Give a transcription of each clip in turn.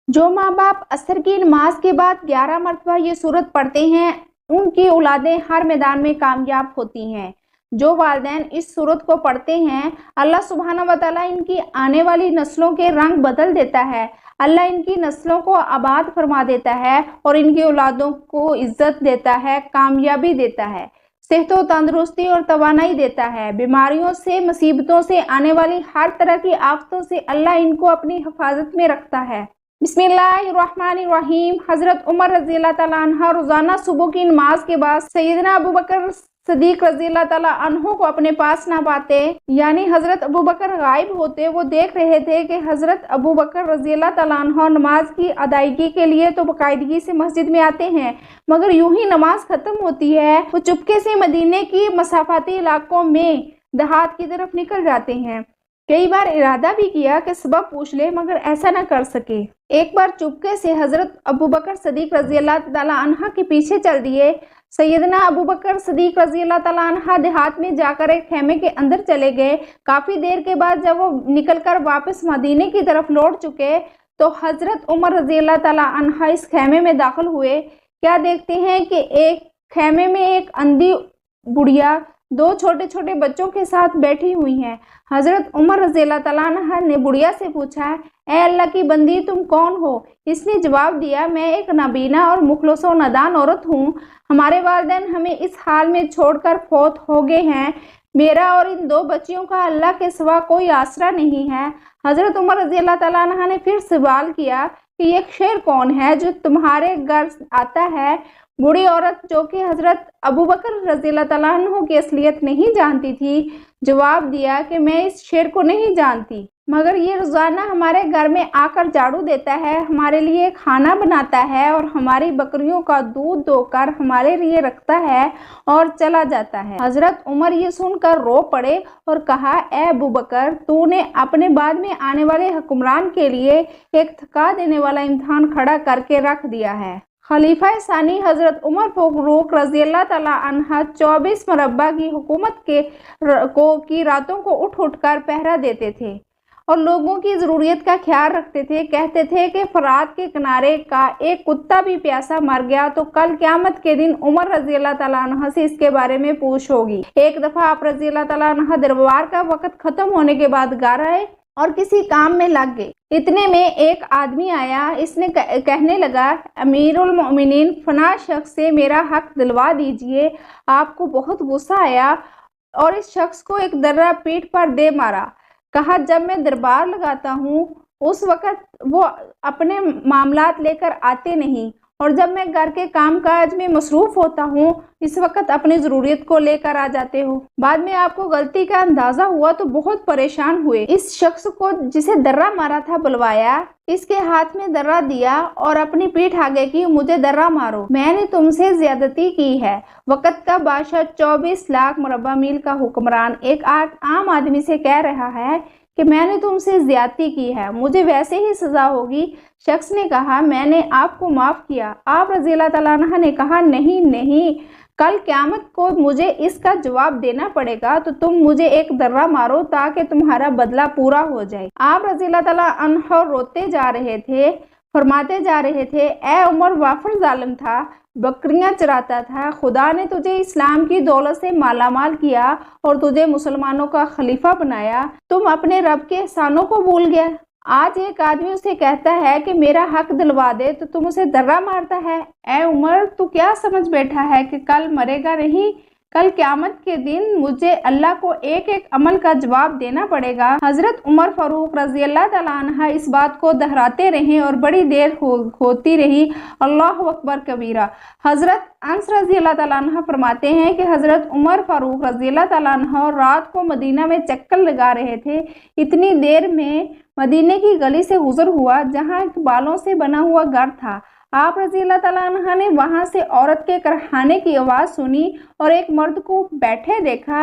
जो माँ बाप असर की नमाज के बाद 11 मरतबा ये सूरत पढ़ते हैं, उनकी औलादें हर मैदान में कामयाब होती हैं। जो वालिदैन इस सूरत को पढ़ते हैं, अल्लाह सुब्हाना व तआला इनकी आने वाली नस्लों के रंग बदल देता है। अल्लाह इनकी नस्लों को आबाद फरमा देता है और इनकी औलादों को इज्जत देता है, कामयाबी देता है, सेहत व तंदुरुस्ती और तवानाई देता है। बीमारियों से, मुसीबतों से, आने वाली हर तरह की आफतों से अल्लाह इनको अपनी हिफाजत में रखता है। बिस्मिल्लाहिर्रहमानिर्रहीम। हज़रत उमर रज़ियल्लाहु तआला अन्हा रोज़ाना सुबह की नमाज के बाद सैयदना अबू बकर सदीक रज़ियल्लाहु तआला अन्हु को अपने पास ना पाते, यानी हज़रत अबू बकर गायब होते। वो देख रहे थे कि हज़रत अबू बकर रज़ियल्लाहु तआला अन्हु नमाज की अदायगी के लिए तो बाकायदगी से मस्जिद में आते हैं, मगर यूं ही नमाज खत्म होती है वो चुपके से मदीने की मसाफाती इलाकों में देहात की तरफ निकल जाते हैं। कई बार इरादा भी किया कि सबब पूछ ले, मगर ऐसा न कर सके। एक बार चुपके से हज़रत अबू बकर सदीक रज़ियल्लाहु तआला अन्हा के पीछे चल दिए। सैयदना अबू बकर सदीक रज़ियल्लाहु तआला अन्हा देहात में जाकर एक खेमे के अंदर चले गए। काफ़ी देर के बाद जब वो निकलकर वापस मदीने की तरफ लौट चुके तो हज़रत उमर रज़ियल्लाहु तआला अन्हा इस खेमे में दाखिल हुए। क्या देखते हैं कि एक खेमे में एक अंधी बुढ़िया दो छोटे छोटे बच्चों के साथ बैठी हुई हैं। हज़रत उमर रज़ियल्लाहु तआला अन्हा ने बुढ़िया से पूछा, ए अल्लाह की बंदी, तुम कौन हो? इसने जवाब दिया, मैं एक नाबीना और मुखलस व नादान औरत हूँ। हमारे वालिदैन हमें इस हाल में छोड़कर फौत हो गए हैं। मेरा और इन दो बच्चियों का अल्लाह के सिवा कोई आसरा नहीं है। हज़रत उमर रज़ियल्लाहु तआला अन्हा ने फिर सवाल किया कि ये शेर कौन है जो तुम्हारे घर आता है? बूढ़ी औरत, जो कि हज़रत अबू बकर रज़ियल्लाहु तआला अन्हु की असलियत नहीं जानती थी, जवाब दिया कि मैं इस शेर को नहीं जानती, मगर ये रोज़ाना हमारे घर में आकर झाड़ू देता है, हमारे लिए खाना बनाता है और हमारी बकरियों का दूध धोकर हमारे लिए रखता है और चला जाता है। हज़रत उमर ये सुनकर रो पड़े और कहा, ए अबू बकर, तूने अपने बाद में आने वाले हुक्मरान के लिए एक थका देने वाला इम्तिहान खड़ा करके रख दिया है। खलीफा सानी हज़रत उमर फ़ारूक रज़ियल्लाहु तआला अन्हा 24 मुरब्बा की हुकूमत की रातों को उठ कर पहरा देते थे और लोगों की ज़रूरियत का ख्याल रखते थे। कहते थे कि फ़रात के किनारे का एक कुत्ता भी प्यासा मर गया तो कल क़यामत के दिन उमर रज़ियल्लाहु तआला अन्हा से इसके बारे में पूछ होगी। एक दफ़ा आप रज़ियल्लाहु तआला अन्हा दरबार का वक़्त ख़त्म होने के बाद घर आए और किसी काम में लग गए। इतने में एक आदमी आया। इसने कहने लगा, अमीरुल मोमिनीन, फना शख्स से मेरा हक दिलवा दीजिए। आपको बहुत गुस्सा आया और इस शख्स को एक दर्रा पीठ पर दे मारा। कहा, जब मैं दरबार लगाता हूँ उस वक़्त वो अपने मामलात लेकर आते नहीं और जब मैं घर के कामकाज में मसरूफ़ होता हूँ इस वक्त अपनी ज़रूरियत को लेकर आ जाते हो। बाद में आपको गलती का अंदाज़ा हुआ तो बहुत परेशान हुए। इस शख्स को जिसे दर्रा मारा था बुलवाया, इसके हाथ में दर्रा दिया और अपनी पीठ आगे की, मुझे दर्रा मारो, मैंने तुमसे ज्यादती की है। वक़्त का बादशाह 24 लाख मुरब्बा मील का हुक्मरान एक आम आदमी से कह रहा है कि मैंने तुमसे ज्यादती की है, मुझे वैसे ही सज़ा होगी। शख्स ने कहा, मैंने आपको माफ़ किया। आप रज़ियल्लाहु तआला अन्हा ने कहा, नहीं नहीं, कल क़यामत को मुझे इसका जवाब देना पड़ेगा, तो तुम मुझे एक दर्रा मारो ताकि तुम्हारा बदला पूरा हो जाए। आप रज़ियल्लाहु तआला अन्हा रोते जा रहे थे, फरमाते जा रहे थे, ए उमर वाफर जालिम था, बकरियां चराता था। खुदा ने तुझे इस्लाम की दौलत से मालामाल किया और तुझे मुसलमानों का खलीफा बनाया। तुम अपने रब के एहसानों को भूल गया। आज एक आदमी उसे कहता है कि मेरा हक दिलवा दे तो तुम उसे दर्रा मारता है। ए उमर, तू क्या समझ बैठा है कि कल मरेगा नहीं? कल क़यामत के दिन मुझे अल्लाह को एक एक अमल का जवाब देना पड़ेगा। हज़रत उमर फ़ारूक रज़ियल्लाहु तआला अन्हा इस बात को दोहराते रहे और बड़ी देर होती रही। अल्लाहु अकबर कबीरा। हज़रत अनस रज़ियल्लाहु तआला अन्हा फरमाते हैं कि हज़रत उमर फ़ारूक रज़ियल्लाहु तआला अन्हा रात को मदीना में चक्कर लगा रहे थे। इतनी देर में मदीने की गली से गुजर हुआ जहाँ बालों से बना हुआ घर था। आप रज़ियल्लाहु तआला अन्हा ने वहां से औरत के करहाने की आवाज़ सुनी और एक मर्द को बैठे देखा।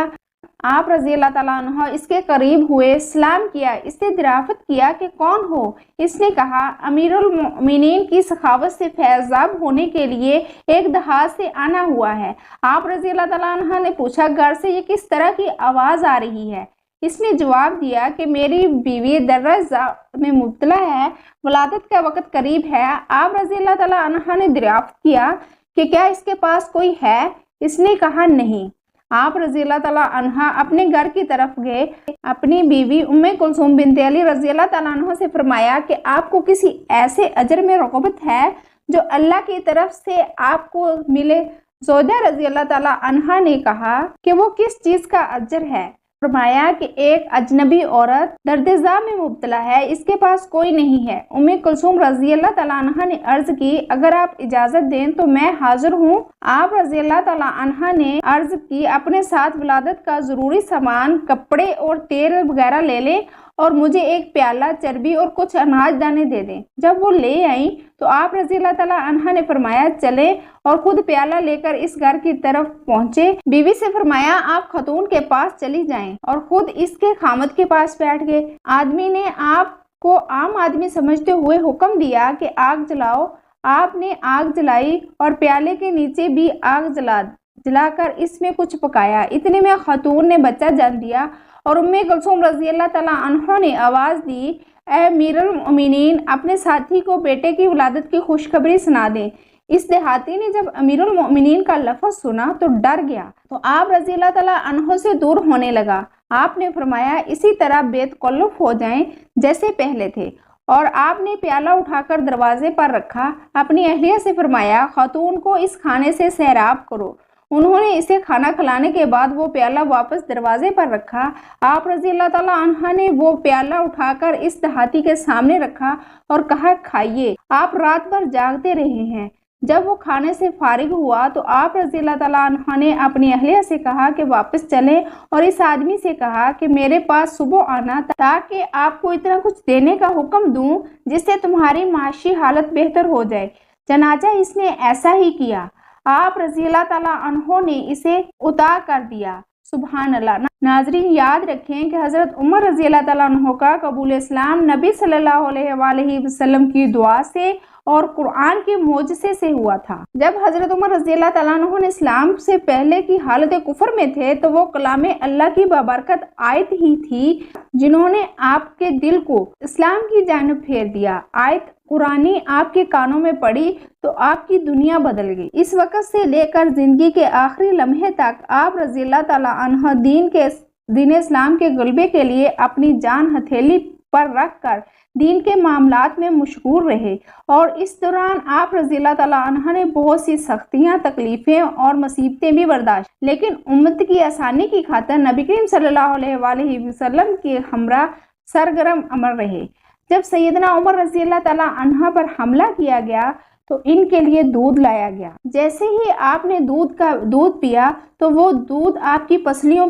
आप रज़ियल्लाहु तआला अन्हा इसके करीब हुए, सलाम किया, इससे दराफत किया कि कौन हो? इसने कहा, अमीरुल मोमिनीन की सखावत से फैज़ाब होने के लिए एक दहात से आना हुआ है। आप रज़ियल्लाहु तआला अन्हा ने पूछा, घर से ये किस तरह की आवाज़ आ रही है? اس نے جواب دیا کہ میری بیوی درز میں مبتلا ہے، ولادت کا وقت قریب ہے۔ آپ رضی اللہ تعالیٰ عنہ نے دریافت کیا کہ کیا اس کے پاس کوئی ہے؟ اس نے کہا نہیں۔ آپ رضی اللہ تعالیٰ عنہ اپنے گھر کی طرف گئے۔ اپنی بیوی ام کلثوم بنت علی رضی اللہ تعالیٰ عنہ سے فرمایا کہ آپ کو کسی ایسے اجر میں رغبت ہے جو اللہ کی طرف سے آپ کو ملے؟ زوجہ رضی اللہ تعالیٰ عنہ نے کہا کہ وہ کس چیز کا اجر ہے؟ فرمایا کہ ایک اجنبی عورت درد ذات میں مبتلا ہے، اس کے پاس کوئی نہیں ہے۔ ام کلثوم رضی اللہ تعالیٰ عنہ نے عرض کی اگر آپ اجازت دیں تو میں حاضر ہوں۔ آپ رضی اللہ تعالیٰ عنہ نے عرض کی اپنے ساتھ ولادت کا ضروری سامان، کپڑے اور تیل وغیرہ لے لیں اور مجھے ایک پیالہ چربی اور کچھ اناج دانے دے دیں۔ جب وہ لے آئیں تو آپ رضی اللہ تعالیٰ عنہ نے فرمایا چلیں، اور خود پیالہ لے کر اس گھر کی طرف پہنچے۔ بیوی سے فرمایا آپ خاتون کے پاس چلی جائیں، اور خود اس کے خامد کے پاس بیٹھ گئے۔ آدمی نے آپ کو عام آدمی سمجھتے ہوئے حکم دیا کہ آگ جلاؤ۔ آپ نے آگ جلائی اور پیالے کے نیچے بھی آگ جلا کر اس میں کچھ پکایا۔ اتنے میں خاتون نے بچہ جن دیا اور ام کلثوم رضی اللہ تعالیٰ عنہ نے آواز دی اے امیر المؤمنین، اپنے ساتھی کو بیٹے کی ولادت کی خوشخبری سنا دیں۔ اس دیہاتی نے جب امیر المؤمنین کا لفظ سنا تو ڈر گیا، تو آپ رضی اللہ تعالیٰ عنہ سے دور ہونے لگا۔ آپ نے فرمایا اسی طرح بے تکلف ہو جائیں جیسے پہلے تھے، اور آپ نے پیالہ اٹھا کر دروازے پر رکھا۔ اپنی اہلیہ سے فرمایا خاتون کو اس کھانے سے سیراب کرو۔ انہوں نے اسے کھانا کھلانے کے بعد وہ پیالہ واپس دروازے پر رکھا۔ آپ رضی اللہ تعالیٰ عنہ نے وہ پیالہ اٹھا کر اس دیہاتی کے سامنے رکھا اور کہا کھائیے، آپ رات بھر جاگتے رہے ہیں۔ جب وہ کھانے سے فارغ ہوا تو آپ رضی اللہ تعالیٰ عنہ نے اپنی اہلیہ سے کہا کہ واپس چلیں، اور اس آدمی سے کہا کہ میرے پاس صبح آنا تاکہ آپ کو اتنا کچھ دینے کا حکم دوں جس سے تمہاری معاشی حالت بہتر ہو جائے۔ چنانچہ اس نے ایسا ہی کیا۔ آپ رضی اللہ تعالیٰ عنہ نے اسے عطا کر دیا۔ سبحان اللہ۔ ناظرین یاد رکھیں کہ حضرت عمر رضی اللہ تعالیٰ عنہ کا قبول اسلام نبی صلی اللہ علیہ وآلہ وسلم کی دعا سے اور قرآن کے معجزے سے ہوا تھا۔ جب حضرت عمر رضی اللہ تعالیٰ عنہ نے اسلام سے پہلے کی حالت کفر میں تھے تو وہ کلام اللہ کی بابرکت آیت ہی تھی جنہوں نے آپ کے دل کو اسلام کی جانب پھیر دیا۔ آیت قرآنی آپ کے کانوں میں پڑی تو آپ کی دنیا بدل گئی۔ اس وقت سے لے کر زندگی کے آخری لمحے تک آپ رضی اللہ تعالیٰ عنہ دین اسلام کے غلبے کے لیے اپنی جان ہتھیلی پر رکھ کر دین کے معاملات میں مشغول رہے، اور اس دوران آپ رضی اللہ تعالیٰ عنہ نے بہت سی سختیاں، تکلیفیں اور مصیبتیں بھی برداشت، لیکن امت کی آسانی کی خاطر نبی کریم صلی اللہ علیہ وآلہ وسلم کے ہمراہ سرگرم عمل رہے۔ جب سیدنا عمر رضی اللہ تعالیٰ عنہ پر حملہ کیا گیا تو ان کے لیے دودھ لایا گیا۔ جیسے ہی آپ نے دودھ پیا تو وہ دودھ آپ کی پسلیوں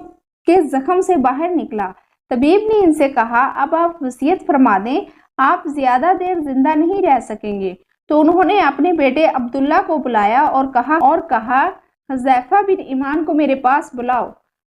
کے زخم سے باہر نکلا۔ طبیب نے ان سے کہا اب آپ وصیت فرما دیں، آپ زیادہ دیر زندہ نہیں رہ سکیں گے۔ تو انہوں نے اپنے بیٹے عبداللہ کو بلایا اور کہا حذیفہ بن ایمان کو میرے پاس بلاؤ۔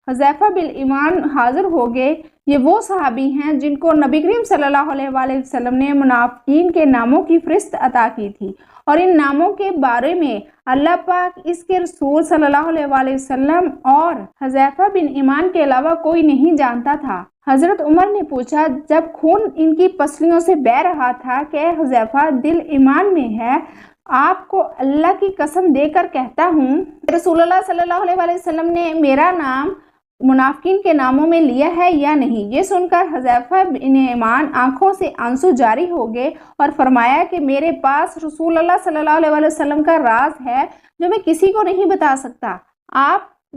حذیفہ بن ایمان حاضر ہو گئے۔ یہ وہ صحابی ہیں جن کو نبی کریم صلی اللہ علیہ وآلہ وسلم نے منافقین کے ناموں کی فہرست عطا کی تھی، اور ان ناموں کے بارے میں اللہ پاک، اس کے رسول صلی اللہ علیہ وآلہ وسلم اور حذیفہ بن ایمان کے علاوہ کوئی نہیں جانتا تھا۔ حضرت عمر نے پوچھا جب خون ان کی پسلیوں سے بہہ رہا تھا کہ اے حذیفہ دل ایمان میں ہے، آپ کو اللہ کی قسم دے کر کہتا ہوں رسول اللہ صلی اللہ علیہ وآلہ وسلم نے میرا نام منافقین کے ناموں میں لیا ہے یا نہیں؟ یہ سن کر حذیفہ بن ایمان آنکھوں سے آنسو جاری ہو گئے اور فرمایا کہ میرے پاس رسول اللہ صلی اللہ علیہ وسلم کا راز ہے جو میں کسی کو نہیں بتا سکتا۔ آپ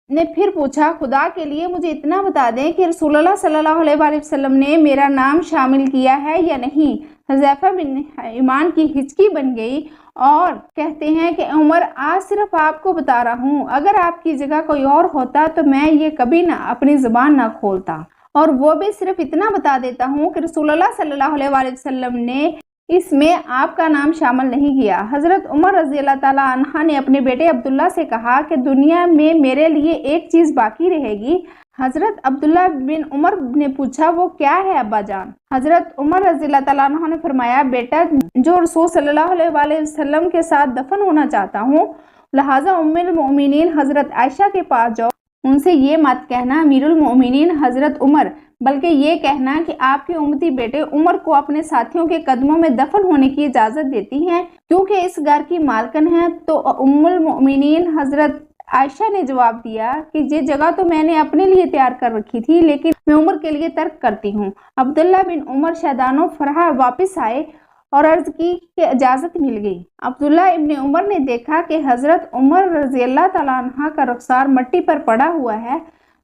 نے پھر پوچھا خدا کے لیے مجھے اتنا بتا دیں کہ رسول اللہ صلی اللہ علیہ وسلم نے میرا نام شامل کیا ہے یا نہیں؟ حذیفہ بن ایمان کی ہچکی بن گئی اور کہتے ہیں کہ عمر آج صرف آپ کو بتا رہا ہوں، اگر آپ کی جگہ کوئی اور ہوتا تو میں یہ کبھی نہ اپنی زبان نہ کھولتا، اور وہ بھی صرف اتنا بتا دیتا ہوں کہ رسول اللہ صلی اللہ علیہ وسلم نے اس میں آپ کا نام شامل نہیں کیا۔ حضرت عمر رضی اللہ تعالیٰ عنہ نے اپنے بیٹے عبداللہ سے کہا کہ دنیا میں میرے لیے ایک چیز باقی رہے گی۔ حضرت عبداللہ بن عمر نے پوچھا وہ کیا ہے ابا جان؟ حضرت عمر رضی اللہ تعالیٰ عنہ نے فرمایا بیٹا جو رسول صلی اللہ علیہ وآلہ وسلم کے ساتھ دفن ہونا چاہتا ہوں، لہٰذا ام المؤمنین حضرت عائشہ کے پاس جاؤ उनसे ये मत कहना अमीरुल मोमिनीन हजरत उमर, बल्कि ये कहना कि आपके उम्मती बेटे उमर को अपने साथियों के कदमों में दफन होने की इजाजत देती हैं, क्योंकि इस घर की मालकन है। तो उम्मुल मोमिनीन हजरत आयशा ने जवाब दिया कि ये जगह तो मैंने अपने लिए तैयार कर रखी थी, लेकिन मैं उमर के लिए तर्क करती हूँ। अब्दुल्ला बिन उमर शैदानो फरहा वापस आए और अर्ज की कि इजाजत मिल गई। अब्दुल्ला इब्ने उमर ने देखा कि हजरत उमर रज़ियल्लाहु तआला अन्हा का रुखसार मिट्टी पर पड़ा हुआ है,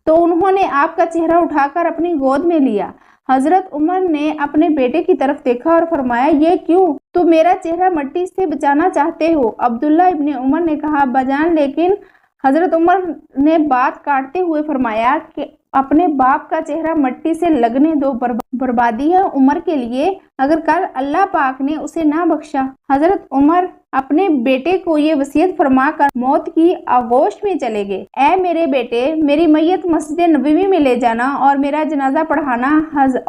तो उन्होंने आपका चेहरा उठाकर अपनी गोद में लिया। हजरत उमर ने अपने बेटे की तरफ देखा और फरमाया, ये क्यों? तो मेरा चेहरा मिट्टी से बचाना चाहते हो? अब्दुल्ला इब्ने उमर ने कहा, अब्बाजान, लेकिन हजरत उमर ने बात काटते हुए फरमाया कि अपने बाप का चेहरा मिट्टी से लगने दो, बर्बादी है उमर के लिए अगर कल अल्लाह पाक ने उसे ना बख्शा। हजरत उमर अपने बेटे को ये वसीयत फरमा कर मौत की आगोश में चले गए। ऐ मेरे बेटे, मेरी मैयत मस्जिद नबवी में ले जाना और मेरा जनाजा पढ़ाना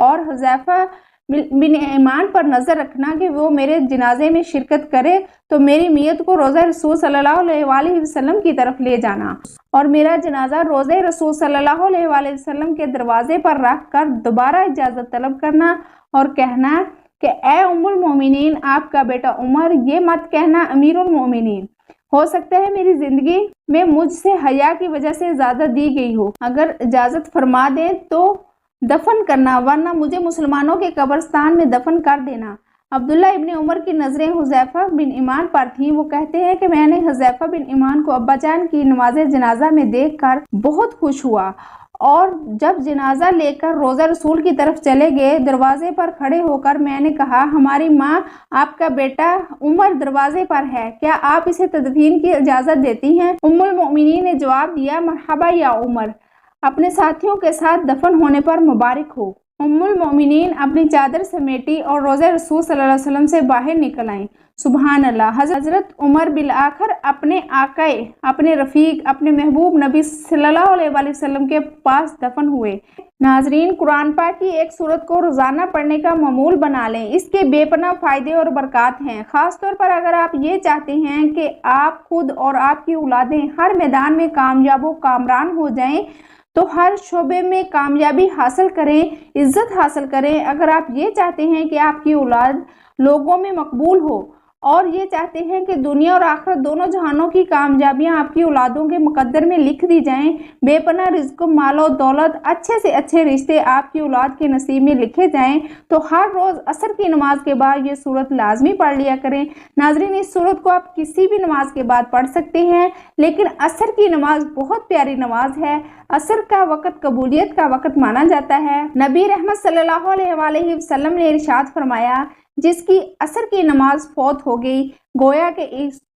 और हुज़ैफा बिन ईमान पर नजर रखना कि वो मेरे जनाजे में शिरकत करे, तो मेरी मैयत को रोज़ा रसूल सल्लल्लाहु अलैहि वसल्लम की तरफ ले जाना और मेरा जनाजा रोज़े रसूल सल्लल्लाहु अलैहि वसल्लम के दरवाजे पर रख कर दोबारा इजाज़त तलब करना और कहना कि ए उम्मुल मोमिनीन, आपका बेटा उमर, ये मत कहना अमीरुल मोमिनीन। हो सकता है मेरी जिंदगी में मुझसे हया की वजह से ज़्यादा दी गई हो, अगर इजाज़त फरमा दे तो दफन करना, वरना मुझे मुसलमानों के कब्रिस्तान में दफन कर देना। अब्दुल्ला इब्ने उमर की नज़रें हुज़ैफा बिन ईमान पर थीं। वो कहते हैं कि मैंने हुज़ैफा बिन ईमान को अब्बाजान की नमाज जनाजा में देखकर बहुत खुश हुआ और जब जनाजा लेकर रोज़ा रसूल की तरफ चले गए, दरवाजे पर खड़े होकर मैंने कहा, हमारी माँ, आपका बेटा उमर दरवाजे पर है, क्या आप इसे तदफीन की इजाज़त देती हैं? उम्मुल मोमिनीन ने जवाब दिया, मरहबा या उमर, अपने साथियों के साथ दफन होने पर मुबारक हो। उम्मुल मोमिनीन अपनी चादर समेटी और रोज़े रसूल सल्लल्लाहु अलैहि वसल्लम से बाहर निकल आई। सुबहान अल्लाह। हजरत उमर बिल आखिर अपने आकाए, अपने रफ़ीक, अपने महबूब नबी सल्लल्लाहु अलैहि वसल्लम के पास दफन हुए। नाजरीन, कुरान पाक की एक सूरत को रोज़ाना पढ़ने का मामूल बना लें। इसके बेपनाह फ़ायदे और बरक़ात हैं। ख़ास तौर पर अगर आप ये चाहते हैं कि आप खुद और आपकी औलादें हर मैदान में कामयाब व कामरान हो जाएं, तो हर शोबे में कामयाबी हासिल करें, इज्जत हासिल करें। अगर आप ये चाहते हैं कि आपकी औलाद लोगों में मकबूल हो और ये चाहते हैं कि दुनिया और आखिरत दोनों जहानों की कामयाबियां आपकी औलादों के मुकद्दर में लिख दी जाएं, बेपनाह रिज़्क़, मालो दौलत, अच्छे से अच्छे रिश्ते आपकी औलाद के नसीब में लिखे जाएं, तो हर रोज़ असर की नमाज के बाद ये सूरत लाजमी पढ़ लिया करें। नाज़रीन, इस सूरत को आप किसी भी नमाज के बाद पढ़ सकते हैं, लेकिन असर की नमाज बहुत प्यारी नमाज है। असर का वक़्त कबूलियत का वक़्त माना जाता है। नबी रहमत सल्लल्लाहु अलैहि वसल्लम ने इरशाद फरमाया, जिसकी असर की नमाज फौत हो गई, गोया कि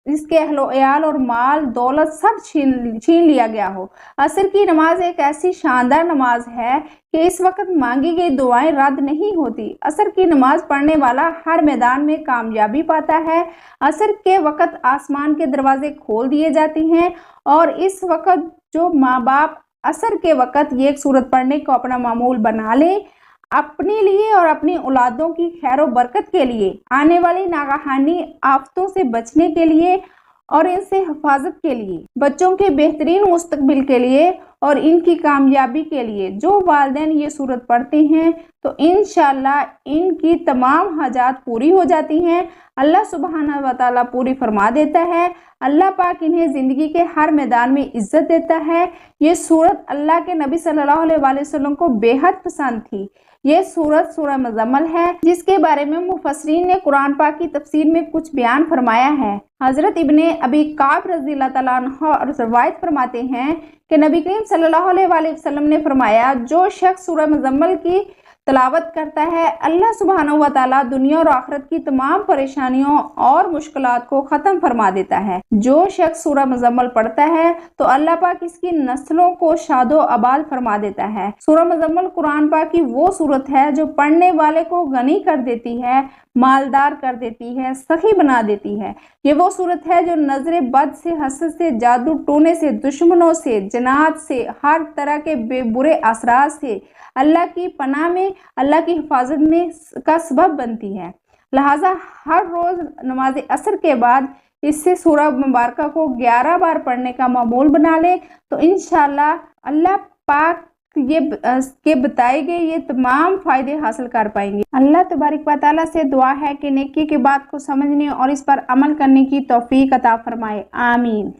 इसके अहलो अयाल और माल दौलत सब छीन लिया गया हो। असर की नमाज एक ऐसी शानदार नमाज है कि इस वक्त मांगी गई दुआएं रद्द नहीं होती। असर की नमाज पढ़ने वाला हर मैदान में कामयाबी पाता है। असर के वक्त आसमान के दरवाजे खोल दिए जाते हैं और इस वक्त जो माँ बाप असर के वक्त ये एक सूरत पढ़ने को अपना मामूल बना लें, अपने लिए और अपनी औलादों की खैर व बरकत के लिए, आने वाली नागहानी आफतों से बचने के लिए और इनसे हिफाजत के लिए, बच्चों के बेहतरीन मुस्तकबिल के लिए और इनकी कामयाबी के लिए, जो वालिदैन ये सूरत पढ़ते हैं तो इंशाअल्लाह इनकी तमाम हाजात पूरी हो जाती हैं। अल्लाह सुब्हानहू व तआला पूरी फरमा देता है। अल्लाह पाक इन्हें ज़िंदगी के हर मैदान में इज़्ज़त देता है। ये सूरत अल्लाह के नबी सल्लल्लाहु अलैहि वसल्लम को बेहद पसंद थी। ये सूरत सूरह मुज़म्मिल है, जिसके बारे में मुफस्सिरीन ने कुरान पाक की तफसीर में कुछ बयान फरमाया है। हज़रत इब्ने अबी काब रज़ियल्लाहु तआला अन्हु रवायत फरमाते हैं कि नबी करीम सल्लल्लाहु अलैहि वसल्लम ने फरमाया, जो शख्स सूरह मुज़म्मिल की तलावत करता है, अल्लाह सुब्हानहू व तआला दुनिया और आखिरत की तमाम परेशानियों और मुश्किलात को ख़त्म फरमा देता है। जो शख्स सूरह मुज़म्मिल पढ़ता है तो अल्लाह पाक इसकी नस्लों को शादो आबाद फरमा देता है। सूरह मुज़म्मिल कुरान पाक की वो सूरत है जो पढ़ने वाले को गनी कर देती है, मालदार कर देती है, सखी बना देती है। ये वो सूरत है जो नजर बद से, हसद से, जादू टोने से, दुश्मनों से, जनात से, हर तरह के बुरे असरात से अल्लाह की पनाह में, अल्लाह की हिफाजत में का सबब बनती है। लिहाजा हर रोज़ नमाज असर के बाद اس سے سورہ مبارکہ کو 11 بار پڑھنے کا معمول بنا لے تو انشاءاللہ اللہ پاک یہ بتائے گئے یہ تمام فائدے حاصل کر پائیں گے۔ اللہ تبارک و تعالیٰ سے دعا ہے کہ نیکی کی بات کو سمجھنے اور اس پر عمل کرنے کی توفیق عطا فرمائے، آمین۔